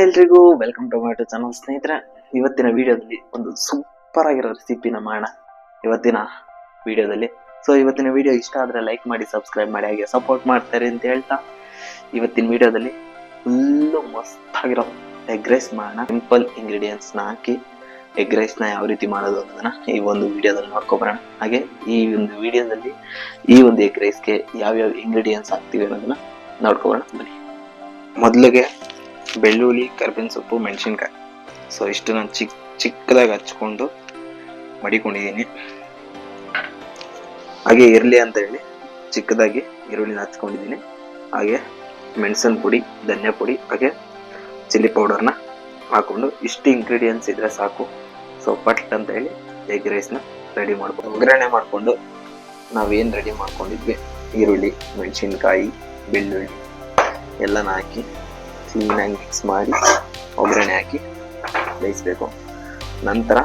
ಎಲ್ರಿಗೂ welcome to my channel. ಸ್ನೇಹಿತರೆ, ಇವತ್ತಿನ ವಿಡಿಯೋದಲ್ಲಿ ಒಂದು ಸೂಪರ್ ಆಗಿರೋ ರೆಸಿಪಿನ ಮಾಡೋಣ ಇವತ್ತಿನ ವಿಡಿಯೋದಲ್ಲಿ. ಸೊ ಇವತ್ತಿನ ವಿಡಿಯೋ ಇಷ್ಟ ಆದರೆ ಲೈಕ್ ಮಾಡಿ, ಸಬ್ಸ್ಕ್ರೈಬ್ ಮಾಡಿ, ಹಾಗೆ ಸಪೋರ್ಟ್ ಮಾಡ್ತಾರೆ ಅಂತ ಹೇಳ್ತಾ ಇವತ್ತಿನ ವಿಡಿಯೋದಲ್ಲಿ ಫುಲ್ಲು ಮಸ್ತ್ ಆಗಿರೋ ಎಗ್ ರೈಸ್ ಮಾಡೋಣ. ಸಿಂಪಲ್ ಇಂಗ್ರೀಡಿಯೆಂಟ್ಸ್ನ ಹಾಕಿ ಎಗ್ ರೈಸ್ನ ಯಾವ ರೀತಿ ಮಾಡೋದು ಅನ್ನೋದನ್ನ ಈ ಒಂದು ವಿಡಿಯೋದಲ್ಲಿ ನೋಡ್ಕೊಬರೋಣ. ಹಾಗೆ ಈ ಒಂದು ವಿಡಿಯೋದಲ್ಲಿ ಈ ಒಂದು ಎಗ್ ರೈಸ್ಗೆ ಯಾವ್ಯಾವ ಇಂಗ್ರೀಡಿಯೆಂಟ್ಸ್ ಹಾಕ್ತೀವಿ ಅನ್ನೋದನ್ನ ನೋಡ್ಕೊಬರೋಣ ಬನ್ನಿ. ಮೊದಲಿಗೆ ಬೆಳ್ಳುಳ್ಳಿ, ಕರ್ಬೇವಿನ ಸೊಪ್ಪು, ಮೆಣಸಿನ್ಕಾಯಿ. ಸೊ ಇಷ್ಟು ನಾನು ಚಿಕ್ಕದಾಗಿ ಹಚ್ಕೊಂಡು ಮಡಿಕೊಂಡಿದ್ದೀನಿ. ಹಾಗೆ ಇರಲಿ ಅಂತ ಹೇಳಿ ಚಿಕ್ಕದಾಗಿ ಈರುಳ್ಳಿನ ಹಚ್ಕೊಂಡಿದ್ದೀನಿ. ಹಾಗೆ ಮೆಣಸಿನ ಪುಡಿ, ಧನಿಯಾ ಪುಡಿ, ಹಾಗೆ ಚಿಲ್ಲಿ ಪೌಡರ್ನ ಹಾಕೊಂಡು ಇಷ್ಟು ಇಂಗ್ರೀಡಿಯೆಂಟ್ಸ್ ಇದ್ರೆ ಸಾಕು. ಸೊ ಪಟ್ ಅಂತ ಹೇಳಿ ಎಗ್ ರೈಸ್ನ ರೆಡಿ ಮಾಡ್ಕೊಂಡು ಒಗ್ಗರಣೆ ಮಾಡಿಕೊಂಡು ನಾವೇನು ರೆಡಿ ಮಾಡ್ಕೊಂಡಿದ್ವಿ ಈರುಳ್ಳಿ, ಮೆಣಸಿನ್ಕಾಯಿ, ಬೆಳ್ಳುಳ್ಳಿ ಎಲ್ಲನ ಹಾಕಿ ಕ್ಲೀನಾಗಿ ಮಿಕ್ಸ್ ಮಾಡಿ ಒಗ್ಗರಣೆ ಹಾಕಿ ಬೇಯಿಸ್ಬೇಕು. ನಂತರ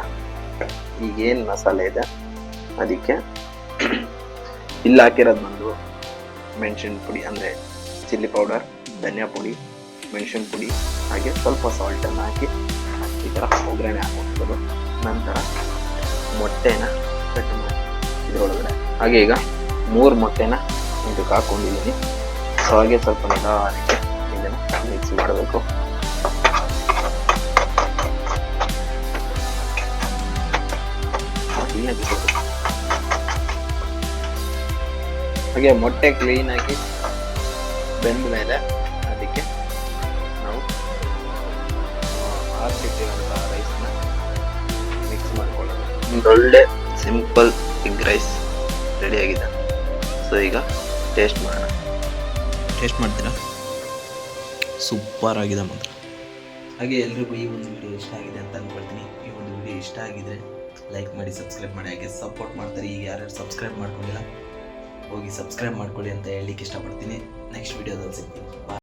ಈಗೇನು ಮಸಾಲೆ ಇದೆ ಅದಕ್ಕೆ ಇಲ್ಲಿ ಹಾಕಿರೋದು ಬಂದು ಮೆಣಸಿನ ಪುಡಿ ಅಂದರೆ ಚಿಲ್ಲಿ ಪೌಡರ್, ಧನಿಯಾ ಪುಡಿ, ಮೆಣಸಿನ ಪುಡಿ, ಹಾಗೆ ಸ್ವಲ್ಪ ಸಾಲ್ಟನ್ನು ಹಾಕಿ ಈ ಥರ ಒಗ್ಗರಣೆ ಹಾಕ್ಬೋದು. ನಂತರ ಮೊಟ್ಟೆನ ಕಟ್ ಮಾಡಿ ಇದರೊಳಗಡೆ, ಹಾಗೆ ಈಗ 3 ಮೊಟ್ಟೆನ ಇದಕ್ಕೆ ಹಾಕ್ಕೊಂಡಿದ್ದೀನಿ. ಸೊ ಹಾಗೆ ಸ್ವಲ್ಪ ನಿಧಾನಕ್ಕೆ ಇದನ್ನು ಮಿಕ್ಸ್ ಮಾಡಬೇಕು. ಹಾಗೆ ಮೊಟ್ಟೆ ಕ್ಲೀನಾಗಿ ಬೆಂದ ಮೇಲೆ ಅದಕ್ಕೆ ನಾವು ಹಾಕಿಟ್ಟಿರುವಂಥ ರೈಸ್ನ ಮಿಕ್ಸ್ ಮಾಡ್ಕೊಳ್ಳೋದು. ಒಂದೊಳ್ಳೆ ಸಿಂಪಲ್ ಎಗ್ ರೈಸ್ ರೆಡಿಯಾಗಿದೆ. ಸೊ ಈಗ ಟೇಸ್ಟ್ ಮಾಡೋಣ. ಟೇಸ್ಟ್ ಮಾಡ್ತೀರಾ? ಸೂಪರ್ ಆಗಿದೆ ಮಾತ್ರ. ಹಾಗೆ ಎಲ್ರಿಗೂ ಈ ಒಂದು ವಿಡಿಯೋ ಇಷ್ಟ ಆಗಿದೆ ಅಂತ ಅಂದ್ಕೊಳ್ತೀನಿ. ಈ ಒಂದು ವಿಡಿಯೋ ಇಷ್ಟ ಆಗಿದ್ರೆ ಲೈಕ್ ಮಾಡಿ, ಸಬ್ಸ್ಕ್ರೈಬ್ ಮಾಡಿ, ಹಾಗೆ ಸಪೋರ್ಟ್ ಮಾಡ್ತಾರೆ. ಈಗ ಯಾರ್ಯಾರು ಸಬ್ಸ್ಕ್ರೈಬ್ ಮಾಡ್ಕೊಂಡಿಲ್ಲ ಹೋಗಿ ಸಬ್ಸ್ಕ್ರೈಬ್ ಮಾಡ್ಕೊಳ್ಳಿ ಅಂತ ಹೇಳಲಿಕ್ಕೆ ಇಷ್ಟಪಡ್ತೀನಿ. ನೆಕ್ಸ್ಟ್ ವಿಡಿಯೋದಲ್ಲಿ ಸಿಗ್ತೀನಿ.